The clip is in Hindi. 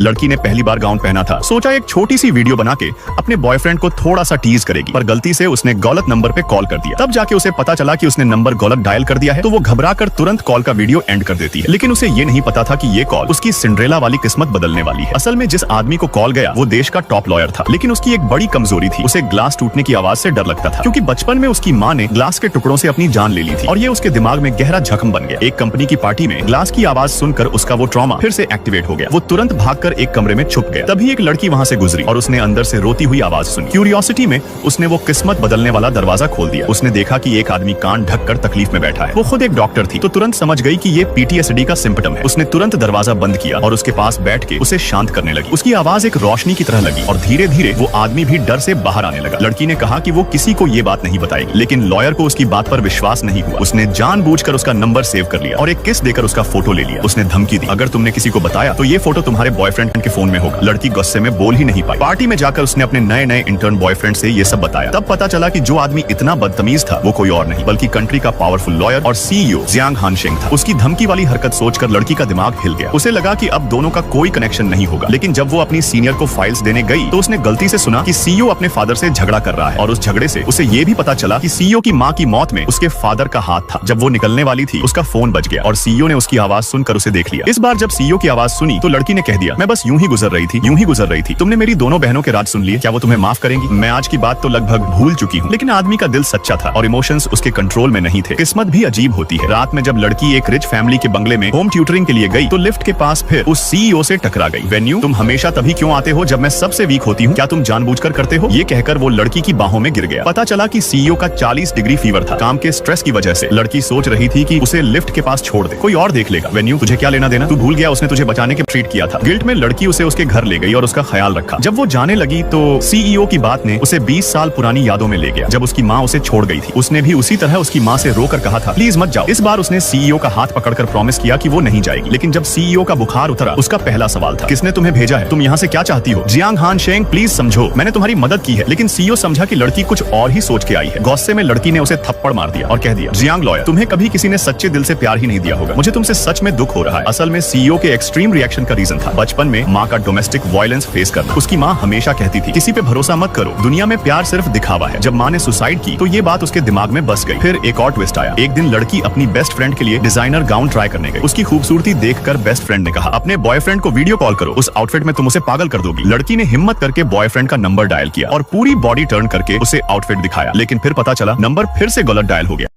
लड़की ने पहली बार गाउन पहना था। सोचा एक छोटी सी वीडियो बना के अपने बॉयफ्रेंड को थोड़ा सा टीज करेगी, पर गलती से उसने गलत नंबर पे कॉल कर दिया। तब जाके उसे पता चला कि उसने नंबर गलत डायल कर दिया है, तो वो घबरा कर तुरंत कॉल का वीडियो एंड कर देती है। लेकिन उसे ये नहीं पता था कि ये कॉल उसकी सिंड्रेला वाली किस्मत बदलने वाली है। असल में जिस आदमी को कॉल गया वो देश का टॉप लॉयर था, लेकिन उसकी एक बड़ी कमजोरी थी, उसे ग्लास टूटने की आवाज से डर लगता था, क्योंकि बचपन में उसकी माँ ने ग्लास के टुकड़ों से अपनी जान ले ली थी और ये उसके दिमाग में गहरा जख्म बन गया। एक कंपनी की पार्टी में ग्लास की आवाज सुनकर उसका वो ट्रॉमा फिर से एक्टिवेट हो गया। वो तुरंत भागकर एक कमरे में छुप गया। तभी एक लड़की वहाँ से गुजरी और उसने अंदर से रोती हुई आवाज सुनी। क्यूरियोसिटी में उसने वो किस्मत बदलने वाला दरवाजा खोल दिया। उसने देखा कि एक आदमी कान ढककर तकलीफ में बैठा है। वो खुद एक डॉक्टर थी, तो तुरंत समझ गई कि ये पीटीएसडी का सिम्पटम है। उसने तुरंत दरवाजा बंद किया और उसके पास बैठ के उसे शांत करने लगी। उसकी आवाज एक रोशनी की तरह लगी और धीरे धीरे वो आदमी भी डर से बाहर आने लगा। लड़की ने कहा कि वो किसी को ये बात नहीं बताएगी, लेकिन लॉयर को उसकी बात पर विश्वास नहीं हुआ। उसने जानबूझकर उसका नंबर सेव कर लिया और एक किस देकर उसका फोटो ले लिया। उसने धमकी दी, अगर तुमने किसी को बताया तो ये फोटो तुम्हारे बॉयफ्रेंड के फोन में होगा। लड़की गुस्से में बोल ही नहीं पाई। पार्टी में जाकर उसने अपने नए नए इंटर्न बॉयफ्रेंड से ये सब बताया। तब पता चला कि जो आदमी इतना बदतमीज था वो कोई और नहीं बल्कि कंट्री का पावरफुल लॉयर और सीईओ जियांग हानशेंग था। उसकी धमकी वाली हरकत सोचकर लड़की का दिमाग हिल गया। उसे लगा कि अब दोनों का कोई कनेक्शन नहीं होगा। लेकिन जब वो अपनी सीनियर को फाइल्स देने गई तो उसने गलती से सुना कि सीईओ अपने फादर से झगड़ा कर रहा है और उस झगड़े से उसे ये भी पता चला कि सीईओ की माँ की मौत में उसके फादर का हाथ था। जब वो निकलने वाली थी उसका फोन बज गया और सीईओ ने उसकी आवाज सुनकर उसे देख लिया। इस बार जब सीईओ की आवाज सुनी तो लड़की ने कह दिया, मैं बस यूं ही गुजर रही थी। तुमने मेरी दोनों बहनों के राज सुन लिए, क्या वो तुम्हें माफ करेंगी? मैं आज की बात तो लगभग भूल चुकी हूँ। लेकिन आदमी का दिल सच्चा था और इमोशंस उसके कंट्रोल में नहीं थे। किस्मत भी अजीब होती है। रात में जब लड़की एक रिच फैमिली के बंगले में होम ट्यूटरिंग के लिए गई तो लिफ्ट के पास फिर उस सीईओ से टकरा गई। वेन्यू, तुम हमेशा तभी क्यों आते हो जब मैं सबसे वीक होती हूँ? क्या तुम जानबूझकर करते हो? ये कहकर वो लड़की की बाहों में गिर गया। पता चला कि सीईओ का 40 डिग्री फीवर था। काम के स्ट्रेस की वजह से लड़की सोच रही थी कि उसे लिफ्ट के पास छोड़ दे, कोई और देख लेगा। वेन्यू, तुझे क्या लेना देना? तू भूल गया उसने तुझे बचाने के ट्रीट किया था। गिल्ट में लड़की उसे उसके घर ले गई और उसका ख्याल रखा। जब वो जाने लगी तो सीईओ की बात ने उसे 20 साल पुरानी यादों में ले गया, जब उसकी माँ उसे छोड़ गई थी। उसने भी उसी तरह उसकी माँ से रोकर कहा था, प्लीज मत जाओ। इस बार उसने सीईओ का हाथ पकड़कर प्रॉमिस किया कि वो नहीं जाएगी। लेकिन जब सीईओ का बुखार उतरा, उसका पहला सवाल था, किसने तुम्हें भेजा है? तुम यहाँ से क्या चाहती हो? जियांग हानशेंग, प्लीज समझो, मैंने तुम्हारी मदद की है। लेकिन सीईओ समझा कि लड़की कुछ और ही सोच के आई है। गुस्से में लड़की ने उसे थप्पड़ मार दिया और कह दिया, जियांग लॉयर, तुम्हें कभी किसी ने सच्चे दिल से प्यार ही नहीं दिया होगा। मुझे तुमसे सच में दुख हो रहा है। असल में सीईओ के एक्सट्रीम रिएक्शन का रीजन था बचपन में माँ का डोमेस्टिक वायलेंस फेस करना। उसकी माँ हमेशा कहती थी, किसी पे भरोसा मत करो, दुनिया में प्यार सिर्फ दिखावा है। जब माँ ने सुसाइड की तो ये बात उसके दिमाग में बस गई। फिर एक और ट्विस्ट आया। एक दिन लड़की अपनी बेस्ट फ्रेंड के लिए डिजाइनर गाउन ट्राई करने गई। उसकी खूबसूरती देखकर बेस्ट फ्रेंड ने कहा, अपने बॉयफ्रेंड को वीडियो कॉल करो, उस आउटफिट में तुम उसे पागल कर दोगी। लड़की ने हिम्मत करके बॉयफ्रेंड का नंबर डायल किया और पूरी बॉडी टर्न करके उसे आउटफिट दिखाया। लेकिन फिर पता चला नंबर फिर से गलत डायल हो गया।